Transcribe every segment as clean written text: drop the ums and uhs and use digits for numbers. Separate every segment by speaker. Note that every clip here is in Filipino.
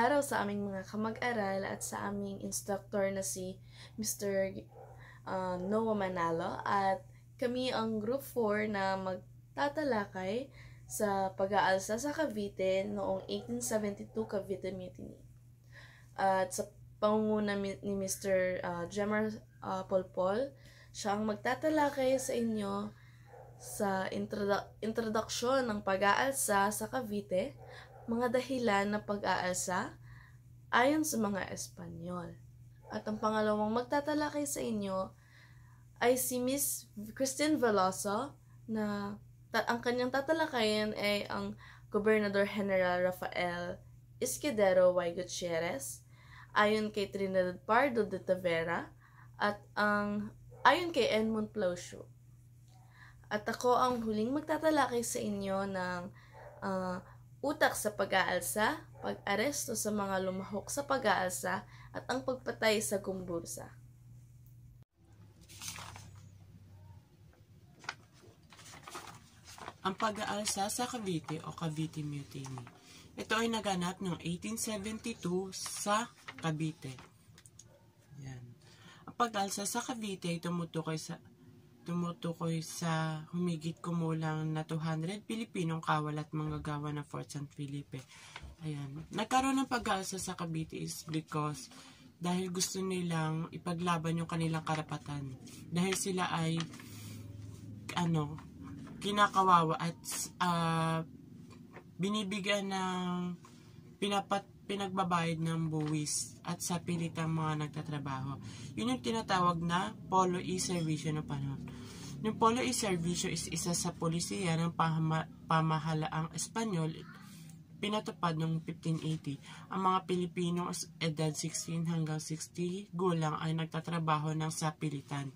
Speaker 1: araw sa aming mga kamag-aral at sa aming instructor na si Mr. Noah Manalo, at kami ang Group 4 na magtatalakay sa pag-aalsa sa Cavite noong 1872 Cavite Mutiny. At sa pangunguna ni Mr. Jemar Polpol, siya ang magtatalakay sa inyo sa introduksyon ng pag-aalsa sa Cavite, mga dahilan ng pag-aalsa ayon sa mga Espanyol. At ang pangalawang magtatalakay sa inyo ay si Miss Christine Veloso, na ang kanyang tatalakayin ay ang Gobernador General Rafael Escudero Y. Gutierrez, ayon kay Trinidad Pardo de Tavera, at ayon kay Edmund Plaucio. At ako ang huling magtatalakay sa inyo ng utak sa pag-aalsa, pag-aresto sa mga lumahok sa pag-aalsa, at ang pagpatay sa Gumbursa.
Speaker 2: Ang pag-aalsa sa Cavite o Cavite Mutiny. Ito ay naganap noong 1872 sa Cavite. Yan. Ang pag-aalsa sa Cavite ay tumutukoy sa humigit kumulang na 200 Pilipinong kawal at manggagawa ng Fort San Felipe. Ayan. Nagkaroon ng pag-aalsa sa Cavite is because dahil gusto nilang ipaglaban yung kanilang karapatan. Dahil sila ay kinakawawa at binibigyan ng pinagbabayad ng buwis at sa pilitang mga nagtatrabaho. Yun yung tinatawag na polo e-servisyo ng panahon. Yung polo e-servisyo is isa sa polisiya ng pamahalaang Espanyol, pinatupad noong 1580. Ang mga Pilipinong edad 16 hanggang 60 gulang ay nagtatrabaho ng sapilitan.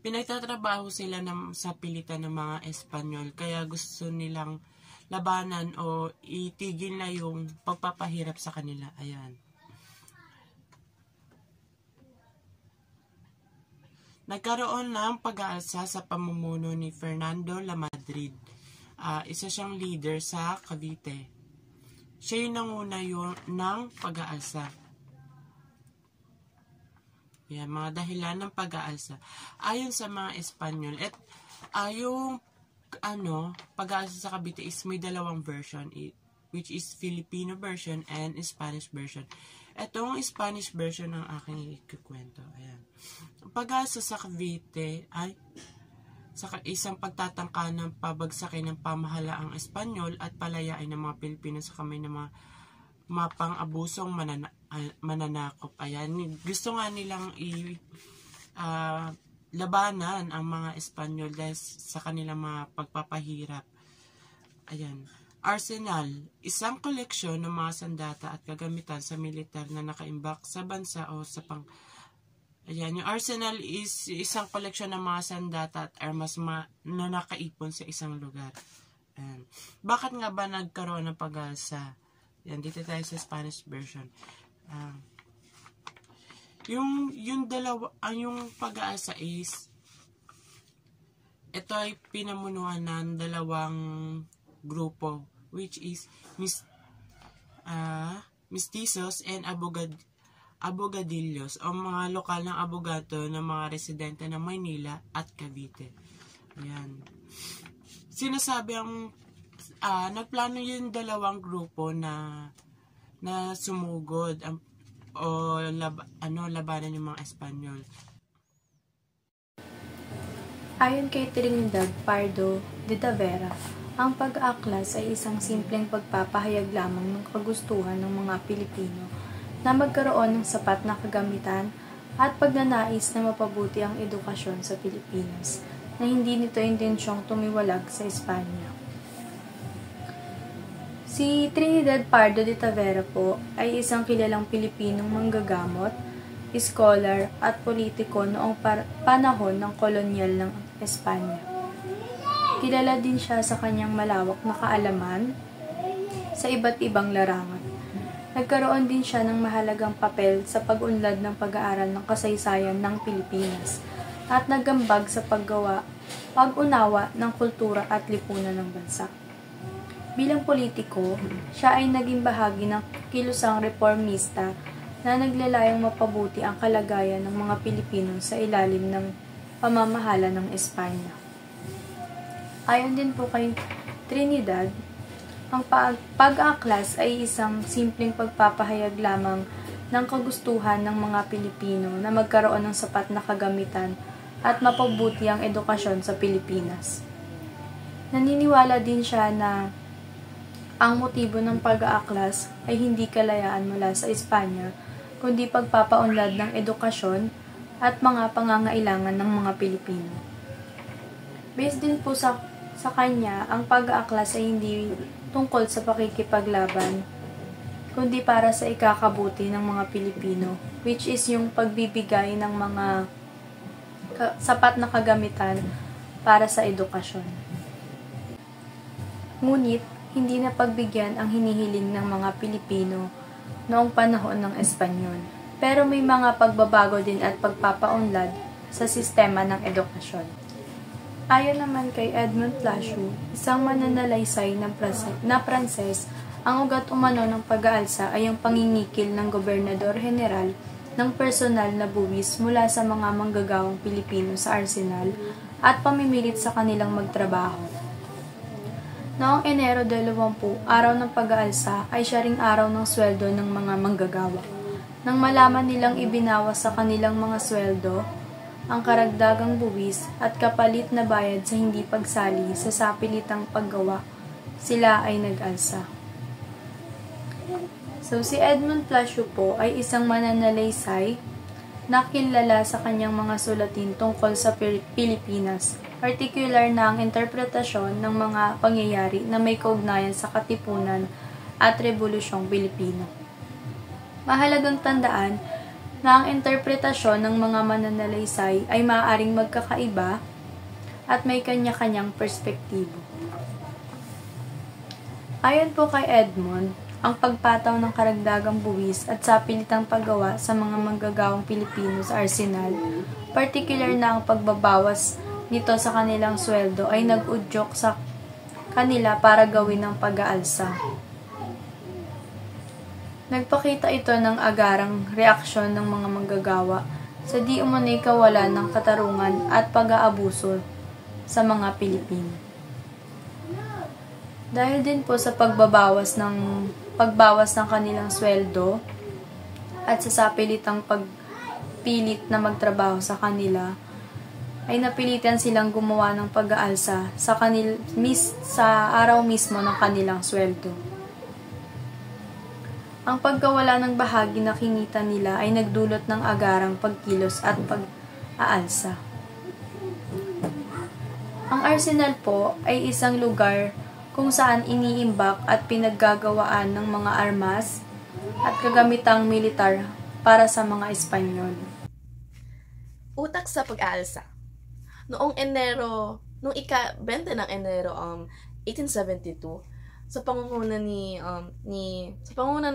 Speaker 2: Pinagtatrabaho sila sa pilitan ng mga Espanyol, kaya gusto nilang labanan o itigil na yung pagpapahirap sa kanila. Ayan. Nagkaroon ng pag-aalsa sa pamumuno ni Fernando Lamadrid. Isa siyang leader sa Cavite. Siya yung nanguna ng pag-aalsa. Yan, mga dahilan ng pag-aalsa. Ayon sa mga Espanyol, yung pag-aalsa sa Cavite is may dalawang version, which is Filipino version and Spanish version. Itong Spanish version ng aking ikukwento. Ayan. Ang pag-aalsa sa Cavite ay isang pagtatangka ng pabagsakin ng pamahalaang Espanyol at palayain ng mga Pilipino sa kamay ng mga mapang-abusong mananakop. Ayan. Gusto nga nilang labanan ang mga Espanyol dahil sa kanilang mga pagpapahirap. Ayan. Arsenal, isang koleksyon ng mga sandata at kagamitan sa militar na nakaimbak sa bansa o sa Ayan, yung arsenal is isang koleksyon ng mga sandata at armas na nakaipon sa isang lugar. Ayan. Bakit nga ba nagkaroon ng pag-aalsa? Yan, dito tayo sa Spanish version. Yung pag-aalsa is, ito ay pinamunuan ng dalawang grupo, which is mestizos and abogadillos, o mga lokal ng abogato ng mga residente ng Maynila at Cavite. Ayan. Sinasabi nagplano yung dalawang grupo na sumugod labanan yung mga Espanyol.
Speaker 3: Ayon kay Trinidad Pardo de Tavera, ang pag-aaklas ay isang simpleng pagpapahayag lamang ng kagustuhan ng mga Pilipino na magkaroon ng sapat na kagamitan at pagnanais na mapabuti ang edukasyon sa Pilipinas, na hindi nito intensyong tumiwalag sa Espanya. Si Trinidad Pardo de Tavera po ay isang kilalang Pilipinong manggagamot, scholar at politiko noong panahon ng kolonyal ng Espanya. Kilala din siya sa kanyang malawak na kaalaman sa iba't ibang larangan. Nagkaroon din siya ng mahalagang papel sa pag-unlad ng pag-aaral ng kasaysayan ng Pilipinas at nagambag sa pag-unawa ng kultura at lipunan ng bansa. Bilang politiko, siya ay naging bahagi ng kilusang reformista na naglalayong mapabuti ang kalagayan ng mga Pilipino sa ilalim ng pamamahala ng Espanya. Ayon din po kay Trinidad, ang pag-aaklas ay isang simpleng pagpapahayag lamang ng kagustuhan ng mga Pilipino na magkaroon ng sapat na kagamitan at mapabuti ang edukasyon sa Pilipinas. Naniniwala din siya na ang motibo ng pag-aaklas ay hindi kalayaan mula sa Espanya, kundi pagpapaunlad ng edukasyon at mga pangangailangan ng mga Pilipino. Based din po sa kanya, ang pag-aaklas ay hindi tungkol sa pakikipaglaban, kundi para sa ikakabuti ng mga Pilipino, which is yung pagbibigay ng mga sapat na kagamitan para sa edukasyon. Ngunit, hindi na pagbigyan ang hinihiling ng mga Pilipino noong panahon ng Espanyol. Pero may mga pagbabago din at pagpapaunlad sa sistema ng edukasyon. Ayon naman kay Edmund Lashu, isang mananalaysay na Pranses, ang ugat umano ng pag-aalsa ay ang pangingikil ng Gobernador General ng personal na buwis mula sa mga manggagawang Pilipino sa arsenal at pamimilit sa kanilang magtrabaho. Noong Enero 20, araw ng pag-aalsa ay siya ring araw ng sweldo ng mga manggagawa. Nang malaman nilang ibinawas sa kanilang mga sweldo ang karagdagang buwis at kapalit na bayad sa hindi pagsali sa sapilitang paggawa, sila ay nag-alsa. So, si Edmund Lashu po ay isang mananalaysay na kilala sa kanyang mga sulatin tungkol sa Pilipinas, particular na ang interpretasyon ng mga pangyayari na may kaugnayan sa Katipunan at Rebolusyong Pilipino. Mahalagang tandaan na ang interpretasyon ng mga mananalaysay ay maaaring magkakaiba at may kanya-kanyang perspektibo. Ayon po kay Edmund, ang pagpataw ng karagdagang buwis at sapilitang paggawa sa mga manggagawang Pilipino sa arsenal, particular na ang pagbabawas nito sa kanilang sweldo ay nag-udyok sa kanila para gawin ng pag-aalsa. Nagpakita ito ng agarang reaksyon ng mga manggagawa sa di umano'y kawalan ng katarungan at pag-aabuso sa mga Pilipino. Dahil din po sa pagbawas ng kanilang sweldo at sa sapilitang pagpilit na magtrabaho sa kanila, ay napilitan silang gumawa ng pag-aalsa sa araw mismo ng kanilang sweldo. Ang pagkawala ng bahagi na kinita nila ay nagdulot ng agarang pagkilos at pag-aalsa. Ang arsenal po ay isang lugar kung saan iniimbak at pinaggagawaan ng mga armas at kagamitang militar para sa mga Espanyol.
Speaker 1: Utak sa pag-aalsa. Noong ika-20 ng Enero 1872, sa pangungunan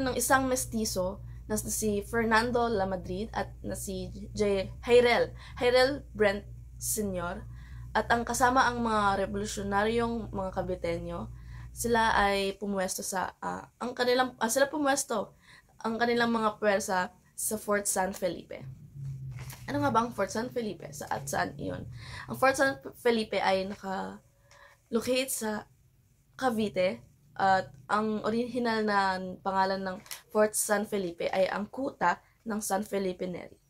Speaker 1: ng isang mestizo na si Fernando Lamadrid at na si Jairel Brent Sr. at ang kasama ang mga revolusyonaryong mga Kabitenyo, sila ay pumuesto ang kanilang mga puwersa sa Fort San Felipe. Ano nga ba ang Fort San Felipe? Saan iyon? Ang Fort San Felipe ay naka-locate sa Cavite at ang original na pangalan ng Fort San Felipe ay ang kuta ng San Felipe Neri.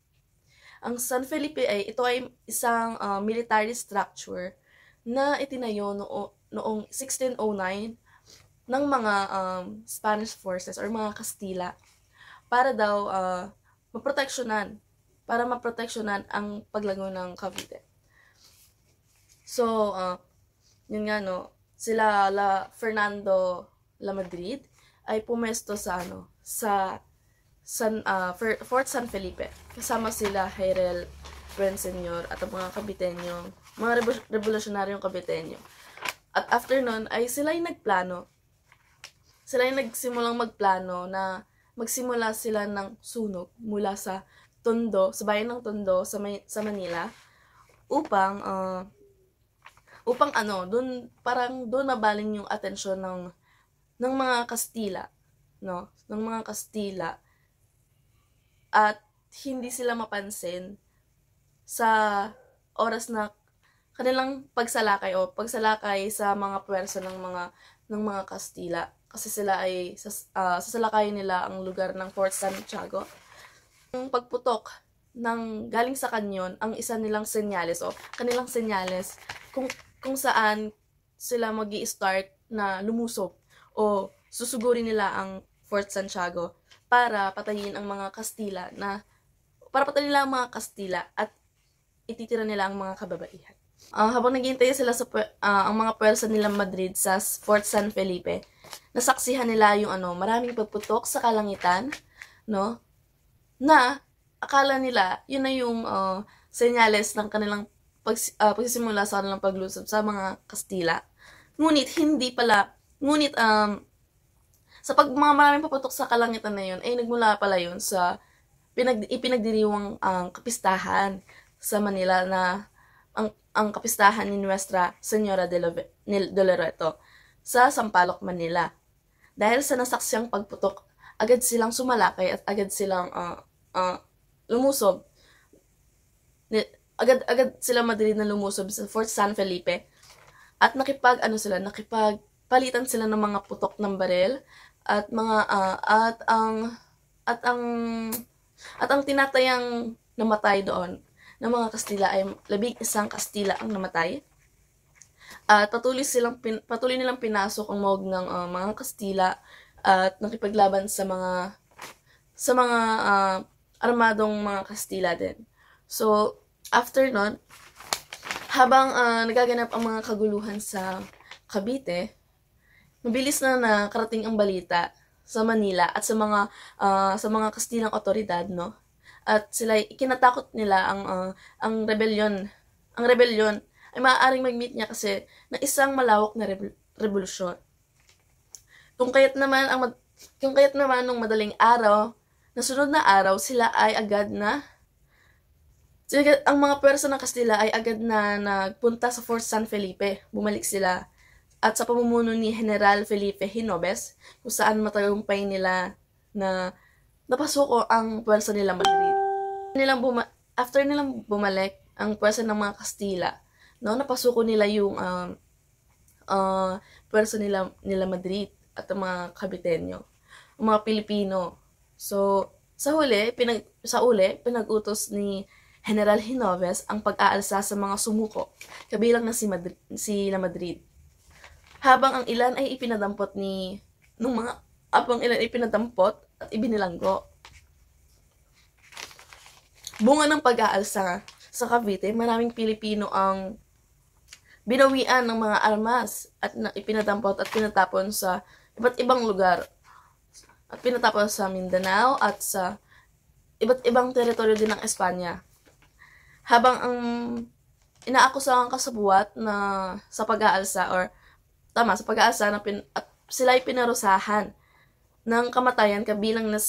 Speaker 1: Ang San Felipe ito ay isang military structure na itinayo noong 1609 ng mga Spanish forces or mga Kastila para daw maproteksyonan ang paglago ng Cavite. So, yun nga sila Fernando Lamadrid ay pumesto sa Fort San Felipe. Kasama sila Jairel Brent Sr. at ang mga Kabitenyo, mga revolusyonaryong Kabitenyo. At after nun ay sila ay nagplano. Sila ay nagsimulang magplano na magsimula sila ng sunog mula sa Tondo, sa bayan ng Tondo sa Manila upang doon mabaling yung atensyon ng ng mga Kastila, no? Ng mga Kastila, at hindi sila mapansin sa oras na kanilang pagsalakay sa mga puwersa ng mga Kastila, kasi sila ay sasalakayin nila ang lugar ng Fort Santiago. Ang pagputok ng galing sa kanyon ang isa nilang senyales o kanilang senyales kung saan sila magi-start na lumusob o susugurin nila ang Fort Santiago para patayin ang mga Kastila at ititira nila ang mga kababaihan. Habang naghihintay sila sa ang mga puwersa nila Madrid sa Fort San Felipe, nasaksihan nila yung maraming pagputok sa kalangitan, no? Na akala nila yun na yung senyales ng kanilang pagsisimula sa kanilang paglusob sa mga Kastila. Ngunit hindi pala. Sa mga maraming paputok sa kalangitan na yun, ay nagmula pala yun sa ipinagdiriwang kapistahan sa Manila na ang kapistahan ni Nuestra Señora de Loreto sa Sampaloc, Manila. Dahil sa nasaksyang pagputok, agad silang sumalakay at agad silang lumusob. Agad sila Madrid na lumusob sa Fort San Felipe at nakipagpalitan sila ng mga putok ng baril at ang tinatayang namatay doon ng mga Kastila ay 11 Kastila ang namatay. At patuloy nilang pinasok ang maog ng mga Kastila at nakipaglaban sa mga armadong mga Kastila din. So, after nun, habang nagaganap ang mga kaguluhan sa Cavite, mabilis na nakarating ang balita sa Manila at sa mga Kastilang otoridad, no? At sila ikinatakot nila ang rebellion. Ang rebellion ay maaaring mag-meet niya kasi ng isang malawak na revolusyon. Kung kaya't naman nung madaling araw, na sunod na araw, ang mga puwersa ng Kastila ay agad na nagpunta sa Fort San Felipe. Bumalik sila. At sa pamumuno ni General Felipe Hinobes, kung saan matagumpay nila na napasuko ang puwersa nila Madrid. After nilang bumalik ang puwersa ng mga Kastila, no, napasuko nila yung puwersa nila Madrid at ang mga Caviteño, ang mga Pilipino. So, sa uli, pinag-utos ni General Hinobes ang pag-aalsa sa mga sumuko, kabilang na si La Madrid. Habang ang ilan ay ipinadampot at ibinilanggo. Bunga ng pag-aalsa sa Cavite, maraming Pilipino ang binawian ng mga armas at ipinadampot at pinatapon sa iba't ibang lugar. At pinatapon sa Mindanao at sa iba't ibang teritoryo din ng Espanya. Habang ang inaakusahang kasabuat na sa pag-aalsa at sila ay pinarusahan ng kamatayan kabilang na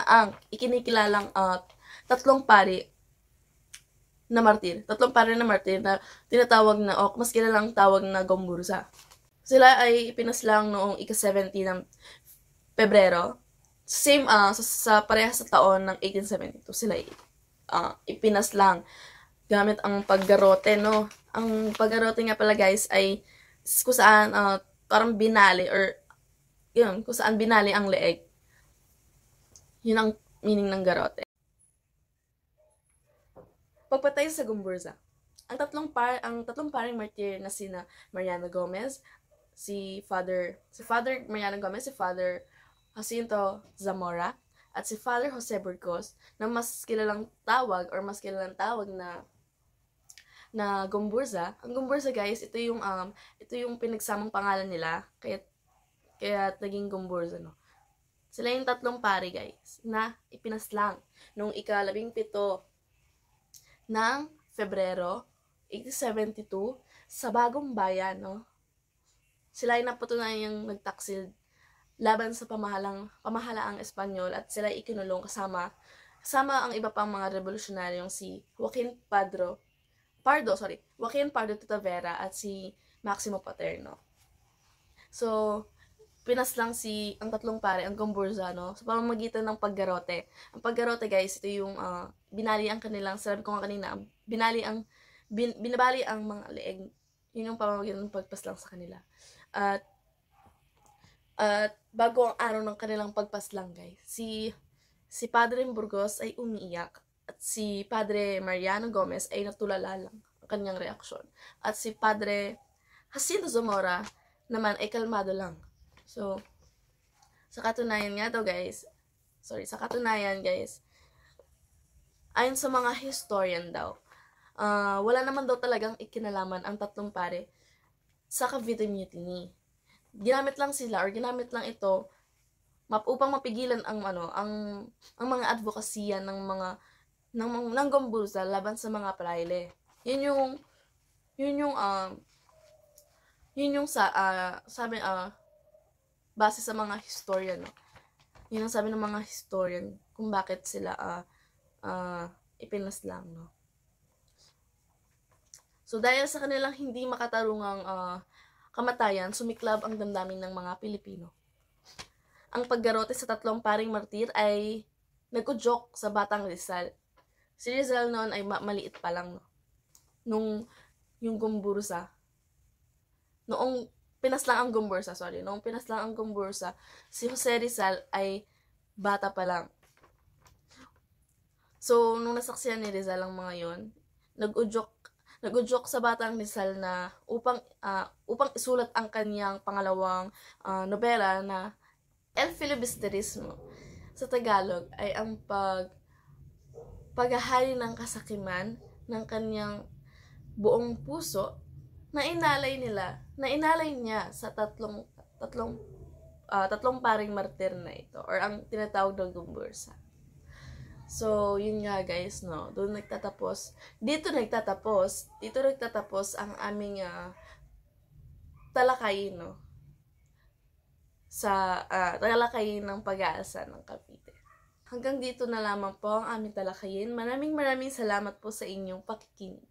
Speaker 1: ang ikinikilalang tatlong pari na martir na tinatawag na mas kilalang tawag na Gomburza. Sila ay ipinaslang noong ika-17 ng Pebrero, sa parehas sa taon ng 1872. Sila ay ipinaslang gamit ang paggarote, no? Ang paggarote nga pala, guys, ay kung saan parang binali kung saan binali ang leeg. Yun ang meaning ng garote. Pagpatay sa Gomburza. Ang tatlong paring martir na sina Mariano Gomez, si Father Mariano Gomez, si Father Jacinto Zamora, at si Father Jose Burgos, na mas kilalang tawag na Gomburza. Ang Gomburza, guys, ito yung pinagsamang pangalan nila, kaya naging Gomburza, no. Sila yung tatlong pari, guys, na ipinaslang noong ika-17 ng Febrero 1872 sa Bagong Bayan, no. Sila ay napatunayang nagtaksil laban sa pamahalaang Espanyol at sila ikinulong kasama ang iba pang mga revolusyonaryong si Joaquin Pardo de Tavera at si Maximo Paterno. So, pinaslang ang tatlong pare, ang Gomburza, sa pamamagitan ng paggarote. Ang paggarote, guys, ito yung binali ang kanilang, sabi ko nga kanina, binabali ang mga leeg. Yun yung pamamagitan ng pagpaslang sa kanila. At bago ang araw ng kanilang pagpaslang, guys, si Padre Burgos ay umiiyak. At si Padre Mariano Gomez ay natulala lang ang kanyang reaksyon. At si Padre Jacinto Zamora naman ay kalmado lang. So, sa katunayan, guys, ayon sa mga historian daw, wala naman daw talagang ikinalaman ang tatlong pare sa Cavite Mutiny. Ginamit lang ito upang mapigilan ang mga advokasya ng Gomburza laban sa mga praile. Yun yung sabi base sa mga historian, Yun ang sabi ng mga historian kung bakit sila ipinaslang, So dahil sa kanilang hindi makatarungang kamatayan, sumiklab ang damdamin ng mga Pilipino. Ang paggarote sa tatlong paring martir ay nag-udyok sa Batang Rizal. Si Rizal noon ay maliit pa lang, nung yung Gomburza. Noong pinaslang ang Gomburza, si Jose Rizal ay bata pa lang. So, nung nasaksihan ni Rizal ang mga yon, nag-udyok sa Batang Rizal na upang isulat ang kanyang pangalawang nobela na El Filibusterismo. Sa Tagalog ay ang paghahari ng kasakiman ng kanyang buong puso na inalay niya sa tatlong paring martir na ito, or ang tinatawag na Gomburza. So, yun nga, guys, dito nagtatapos ang aming talakayin, sa talakayin ng pag-aasa ng Cavite. Hanggang dito na lamang po ang aming talakayin. Maraming salamat po sa inyong pakikinig.